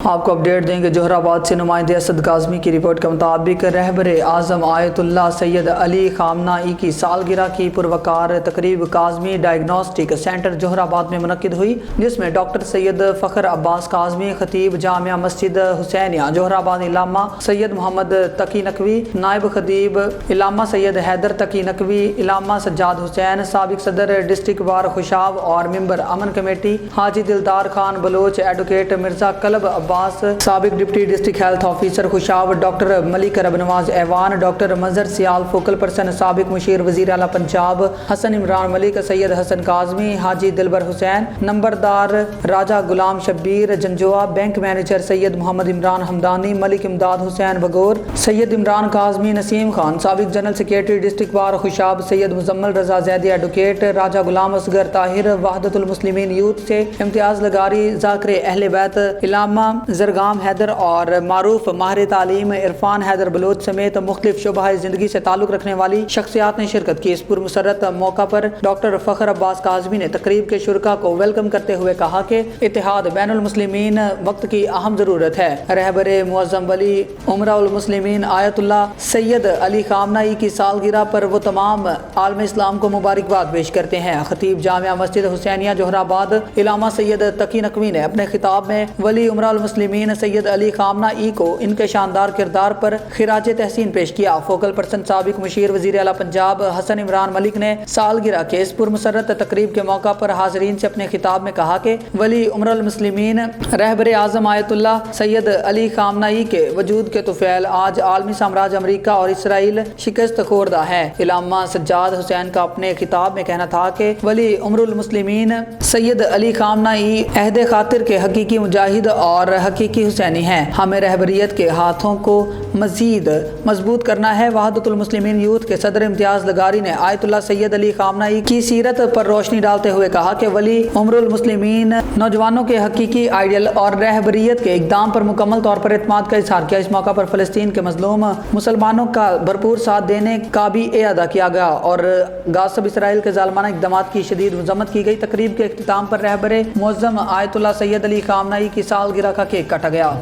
آپ کو اپڈیٹ دیں گے جوہر آباد سے نمائندے اسد کاظمی کی رپورٹ کے مطابق رہبر اعظم آیت اللہ سید علی خامنہ کی سالگرہ کی پروقار تقریب کاظمی ڈائگنوسٹک سینٹر جوہر آباد میں منعقد ہوئی، جس میں ڈاکٹر سید فخر عباس کاظمی خطیب جامع مسجد حسینیہ جوہر آباد علامہ سید محمد تقی نقوی، نائب خطیب علامہ سید حیدر تقی نقوی، علامہ سجاد حسین، سابق صدر ڈسٹرکٹ بار خوشاب اور ممبر امن کمیٹی حاجی دلدار خان بلوچ، ایڈوکیٹ مرزا کلب عباس، سابق deputy district health officer Khushab, doctor Malik Rab Nawaz Awan, doctor Mazhar Sial focal person, سابق مشیر وزیر اعلیٰ پنجاب حسن عمران ملک، سید حسن کاظمی، حاجی دلبر حسین، نمبردار راجہ غلام شبیر جنجوعہ، بینک مینیجر سید محمد عمران حمدانی، ملک امداد حسین بگور، سید عمران کاظمی، نسیم خان، سابق general secretary district bar Khushab, Syed Mazammal Raza Zaidi, advocate Raja Ghulam Asghar Tahir, وحدت المسلمین یوتھ سے امتیاز لغاری، ذاکر اہل بیت علامہ زرگام حیدر اور معروف ماہر تعلیم عرفان حیدر بلوچ سمیت مختلف شعبہ زندگی سے تعلق رکھنے والی شخصیات نے شرکت کی۔ اس پرمسرت موقع پر ڈاکٹر فخر عباس کاظمی نے تقریب کے شرکاء کو ویلکم کرتے ہوئے کہا کہ اتحاد بین المسلمین وقت کی اہم ضرورت ہے۔ رہبر معظم ولی امراء المسلمین آیت اللہ سید علی خامنہ کی سالگرہ پر وہ تمام عالم اسلام کو مبارکباد پیش کرتے ہیں۔ خطیب جامع مسجد حسینیہ جوہر آباد علامہ سید تقی نقوی نے اپنے خطاب میں ولی امراء المسلمین سید علی خامنہ کو ان کے شاندار کردار پر خراج تحسین پیش کیا۔ فوکل پرسن سابق مشیر وزیر اعلیٰ پنجاب حسن عمران ملک نے سالگرہ کے اس پرمسرت تقریب کے موقع پر حاضرین سے اپنے خطاب میں کہا کہ ولی امراء المسلمین رہبر اعظم آیت اللہ سید علی خامنہ کے وجود کے طفیل آج عالمی سامراج امریکہ اور اسرائیل شکست خوردہ ہے۔ علامہ سجاد حسین کا اپنے خطاب میں کہنا تھا کہ ولی امراء المسلمین سید علی خامنہ عہد خاطر کے حقیقی مجاہد اور حقیقی حسینی ہیں۔ ہمیں رہبریت کے ہاتھوں کو مزید مضبوط کرنا ہے۔ وحدت المسلمین یوتھ کے صدر امتیاز لغاری نے آیت اللہ سید علی خامنہ کی سیرت پر روشنی ڈالتے ہوئے کہا کہ ولی امراء المسلمین نوجوانوں کے حقیقی آئیڈیل اور رہبریت کے اقدام پر مکمل طور پر اعتماد کا اظہار کیا۔ اس موقع پر فلسطین کے مظلوم مسلمانوں کا بھرپور ساتھ دینے کا بھی اعادہ کیا گیا اور غاصب اسرائیل کے ظالمانہ اقدامات کی شدید مذمت کی گئی۔ تقریب کے اختتام پر رہبر معظم آیت اللہ سید علی خامنہ کی سالگرہ کا کیک کاٹا گیا۔